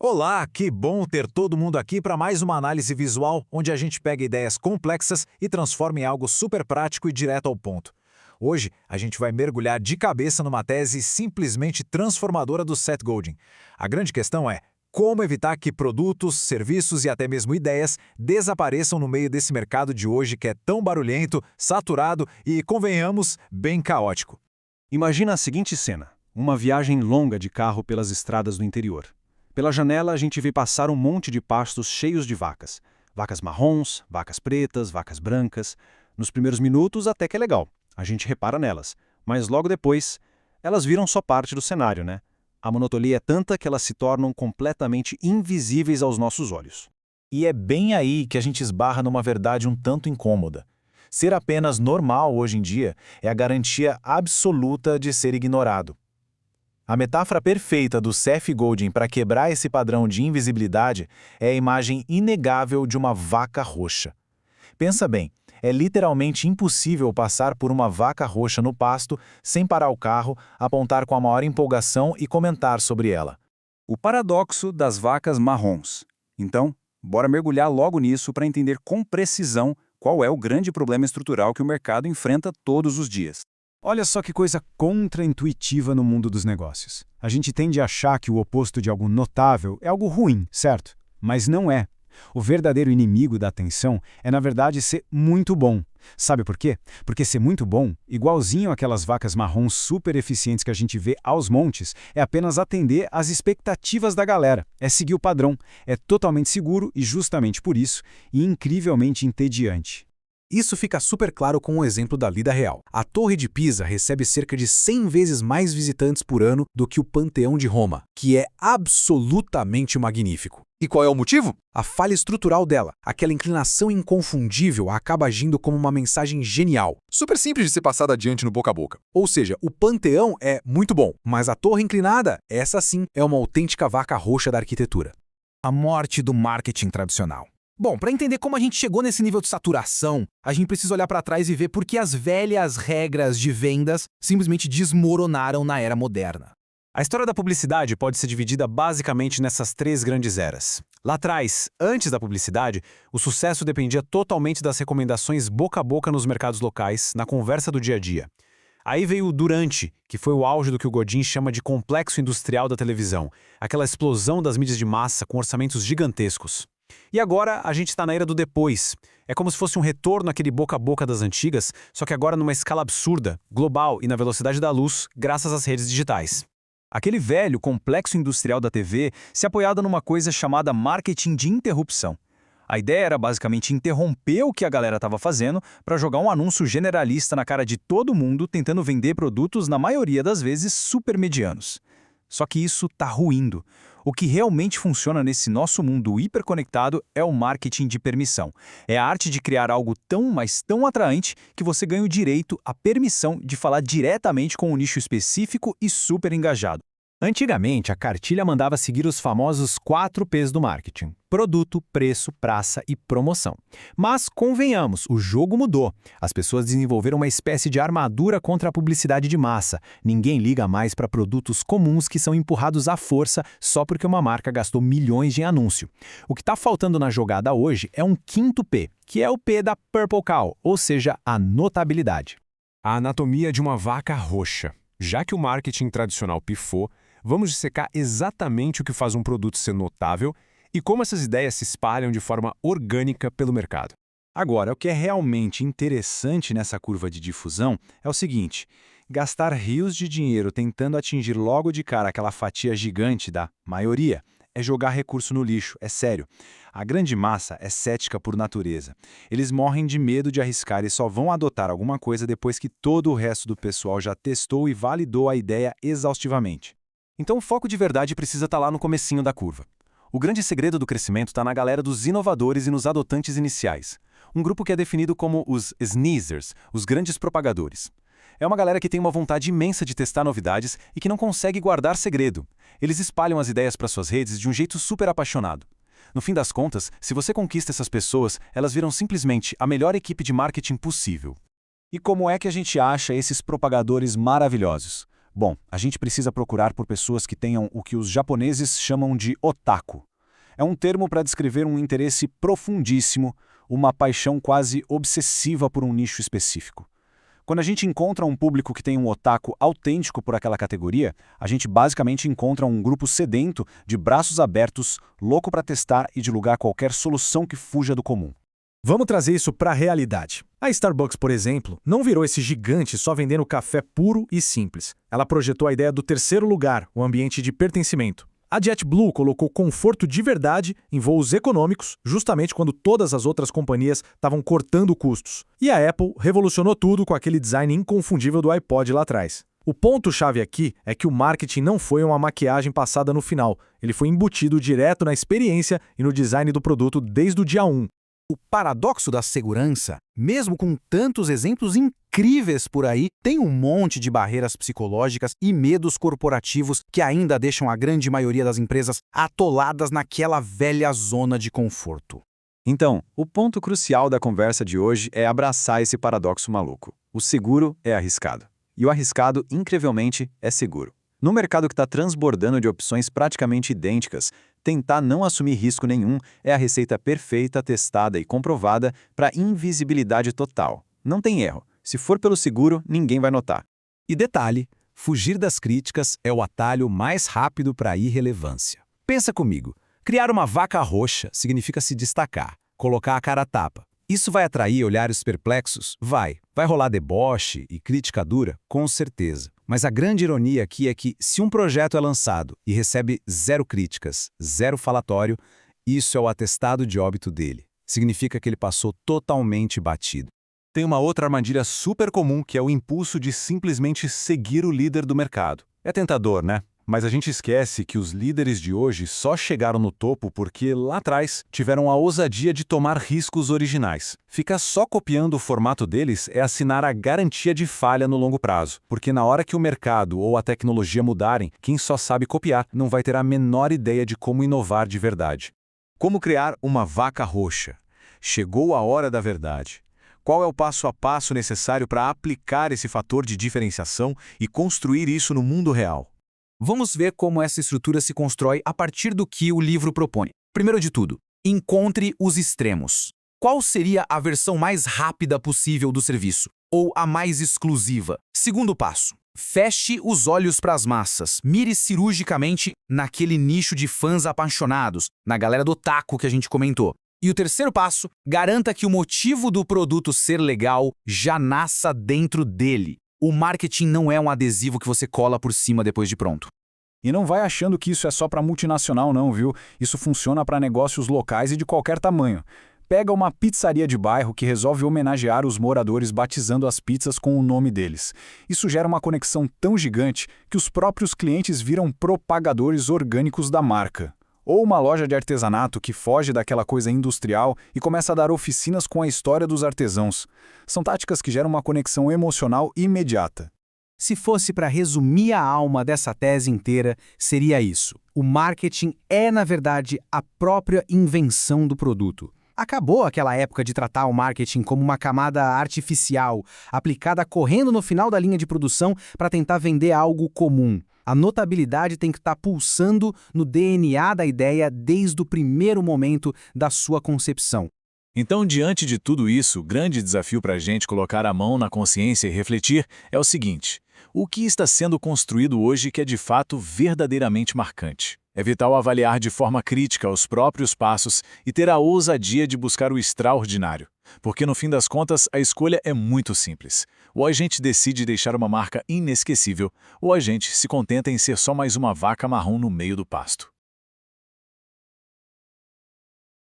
Olá, que bom ter todo mundo aqui para mais uma análise visual onde a gente pega ideias complexas e transforma em algo super prático e direto ao ponto. Hoje, a gente vai mergulhar de cabeça numa tese simplesmente transformadora do Seth Godin. A grande questão é como evitar que produtos, serviços e até mesmo ideias desapareçam no meio desse mercado de hoje que é tão barulhento, saturado e, convenhamos, bem caótico. Imagina a seguinte cena: uma viagem longa de carro pelas estradas do interior. Pela janela a gente vê passar um monte de pastos cheios de vacas. Vacas marrons, vacas pretas, vacas brancas. Nos primeiros minutos até que é legal, a gente repara nelas. Mas logo depois, elas viram só parte do cenário, né? A monotonia é tanta que elas se tornam completamente invisíveis aos nossos olhos. E é bem aí que a gente esbarra numa verdade um tanto incômoda. Ser apenas normal hoje em dia é a garantia absoluta de ser ignorado. A metáfora perfeita do Seth Godin para quebrar esse padrão de invisibilidade é a imagem inegável de uma vaca roxa. Pensa bem, é literalmente impossível passar por uma vaca roxa no pasto sem parar o carro, apontar com a maior empolgação e comentar sobre ela. O paradoxo das vacas marrons. Então, bora mergulhar logo nisso para entender com precisão qual é o grande problema estrutural que o mercado enfrenta todos os dias. Olha só que coisa contra-intuitiva no mundo dos negócios. A gente tende a achar que o oposto de algo notável é algo ruim, certo? Mas não é. O verdadeiro inimigo da atenção é, na verdade, ser muito bom. Sabe por quê? Porque ser muito bom, igualzinho aquelas vacas marrons super eficientes que a gente vê aos montes, é apenas atender às expectativas da galera, é seguir o padrão, é totalmente seguro e justamente por isso, e incrivelmente entediante. Isso fica super claro com o exemplo da vida real. A Torre de Pisa recebe cerca de 100 vezes mais visitantes por ano do que o Panteão de Roma, que é absolutamente magnífico. E qual é o motivo? A falha estrutural dela. Aquela inclinação inconfundível acaba agindo como uma mensagem genial. Super simples de ser passada adiante no boca a boca. Ou seja, o Panteão é muito bom, mas a torre inclinada, essa sim, é uma autêntica vaca roxa da arquitetura. A morte do marketing tradicional. Bom, para entender como a gente chegou nesse nível de saturação, a gente precisa olhar para trás e ver por que as velhas regras de vendas simplesmente desmoronaram na era moderna. A história da publicidade pode ser dividida basicamente nessas três grandes eras. Lá atrás, antes da publicidade, o sucesso dependia totalmente das recomendações boca a boca nos mercados locais, na conversa do dia a dia. Aí veio o durante, que foi o auge do que o Godin chama de complexo industrial da televisão, aquela explosão das mídias de massa com orçamentos gigantescos. E agora a gente está na era do depois. É como se fosse um retorno àquele boca a boca das antigas, só que agora numa escala absurda, global e na velocidade da luz, graças às redes digitais. Aquele velho complexo industrial da TV se apoiava numa coisa chamada marketing de interrupção. A ideia era basicamente interromper o que a galera estava fazendo para jogar um anúncio generalista na cara de todo mundo tentando vender produtos, na maioria das vezes, super medianos. Só que isso está ruindo. O que realmente funciona nesse nosso mundo hiperconectado é o marketing de permissão. É a arte de criar algo tão, mas tão atraente que você ganha o direito, a permissão de falar diretamente com um nicho específico e super engajado. Antigamente, a cartilha mandava seguir os famosos 4 P's do marketing: produto, preço, praça e promoção. Mas, convenhamos, o jogo mudou. As pessoas desenvolveram uma espécie de armadura contra a publicidade de massa. Ninguém liga mais para produtos comuns que são empurrados à força só porque uma marca gastou milhões em anúncio. O que está faltando na jogada hoje é um 5º P, que é o P da Purple Cow, ou seja, a notabilidade. A anatomia de uma vaca roxa. Já que o marketing tradicional pifou, vamos dissecar exatamente o que faz um produto ser notável e como essas ideias se espalham de forma orgânica pelo mercado. Agora, o que é realmente interessante nessa curva de difusão é o seguinte: gastar rios de dinheiro tentando atingir logo de cara aquela fatia gigante da maioria é jogar recurso no lixo, é sério. A grande massa é cética por natureza. Eles morrem de medo de arriscar e só vão adotar alguma coisa depois que todo o resto do pessoal já testou e validou a ideia exaustivamente. Então o foco de verdade precisa estar lá no comecinho da curva. O grande segredo do crescimento está na galera dos inovadores e nos adotantes iniciais. Um grupo que é definido como os sneezers, os grandes propagadores. É uma galera que tem uma vontade imensa de testar novidades e que não consegue guardar segredo. Eles espalham as ideias para suas redes de um jeito super apaixonado. No fim das contas, se você conquista essas pessoas, elas viram simplesmente a melhor equipe de marketing possível. E como é que a gente acha esses propagadores maravilhosos? Bom, a gente precisa procurar por pessoas que tenham o que os japoneses chamam de otaku. É um termo para descrever um interesse profundíssimo, uma paixão quase obsessiva por um nicho específico. Quando a gente encontra um público que tem um otaku autêntico por aquela categoria, a gente basicamente encontra um grupo sedento, de braços abertos, louco para testar e divulgar qualquer solução que fuja do comum. Vamos trazer isso para a realidade. A Starbucks, por exemplo, não virou esse gigante só vendendo café puro e simples. Ela projetou a ideia do terceiro lugar, o ambiente de pertencimento. A JetBlue colocou conforto de verdade em voos econômicos, justamente quando todas as outras companhias estavam cortando custos. E a Apple revolucionou tudo com aquele design inconfundível do iPod lá atrás. O ponto-chave aqui é que o marketing não foi uma maquiagem passada no final. Ele foi embutido direto na experiência e no design do produto desde o dia 1. O paradoxo da segurança, mesmo com tantos exemplos incríveis por aí, tem um monte de barreiras psicológicas e medos corporativos que ainda deixam a grande maioria das empresas atoladas naquela velha zona de conforto. Então, o ponto crucial da conversa de hoje é abraçar esse paradoxo maluco. O seguro é arriscado. E o arriscado, incrivelmente, é seguro. No mercado que está transbordando de opções praticamente idênticas, tentar não assumir risco nenhum é a receita perfeita, testada e comprovada para invisibilidade total. Não tem erro. Se for pelo seguro, ninguém vai notar. E detalhe, fugir das críticas é o atalho mais rápido para a irrelevância. Pensa comigo, criar uma vaca roxa significa se destacar, colocar a cara a tapa. Isso vai atrair olhares perplexos? Vai. Vai rolar deboche e crítica dura? Com certeza. Mas a grande ironia aqui é que, se um projeto é lançado e recebe 0 críticas, 0 falatório, isso é o atestado de óbito dele. Significa que ele passou totalmente batido. Tem uma outra armadilha super comum que é o impulso de simplesmente seguir o líder do mercado. É tentador, né? Mas a gente esquece que os líderes de hoje só chegaram no topo porque, lá atrás, tiveram a ousadia de tomar riscos originais. Ficar só copiando o formato deles é assinar a garantia de falha no longo prazo, porque na hora que o mercado ou a tecnologia mudarem, quem só sabe copiar não vai ter a menor ideia de como inovar de verdade. Como criar uma vaca roxa? Chegou a hora da verdade. Qual é o passo a passo necessário para aplicar esse fator de diferenciação e construir isso no mundo real? Vamos ver como essa estrutura se constrói a partir do que o livro propõe. Primeiro de tudo, encontre os extremos. Qual seria a versão mais rápida possível do serviço? Ou a mais exclusiva? Segundo passo, feche os olhos para as massas. Mire cirurgicamente naquele nicho de fãs apaixonados, na galera do taco que a gente comentou. E o terceiro passo, garanta que o motivo do produto ser legal já nasça dentro dele. O marketing não é um adesivo que você cola por cima depois de pronto. E não vai achando que isso é só para multinacional não, viu? Isso funciona para negócios locais e de qualquer tamanho. Pega uma pizzaria de bairro que resolve homenagear os moradores batizando as pizzas com o nome deles. Isso gera uma conexão tão gigante que os próprios clientes viram propagadores orgânicos da marca. Ou uma loja de artesanato que foge daquela coisa industrial e começa a dar oficinas com a história dos artesãos. São táticas que geram uma conexão emocional imediata. Se fosse para resumir a alma dessa tese inteira, seria isso. O marketing é, na verdade, a própria invenção do produto. Acabou aquela época de tratar o marketing como uma camada artificial, aplicada correndo no final da linha de produção para tentar vender algo comum. A notabilidade tem que estar pulsando no DNA da ideia desde o primeiro momento da sua concepção. Então, diante de tudo isso, o grande desafio para a gente colocar a mão na consciência e refletir é o seguinte: o que está sendo construído hoje que é de fato verdadeiramente marcante? É vital avaliar de forma crítica os próprios passos e ter a ousadia de buscar o extraordinário. Porque, no fim das contas, a escolha é muito simples. Ou a gente decide deixar uma marca inesquecível, ou a gente se contenta em ser só mais uma vaca marrom no meio do pasto.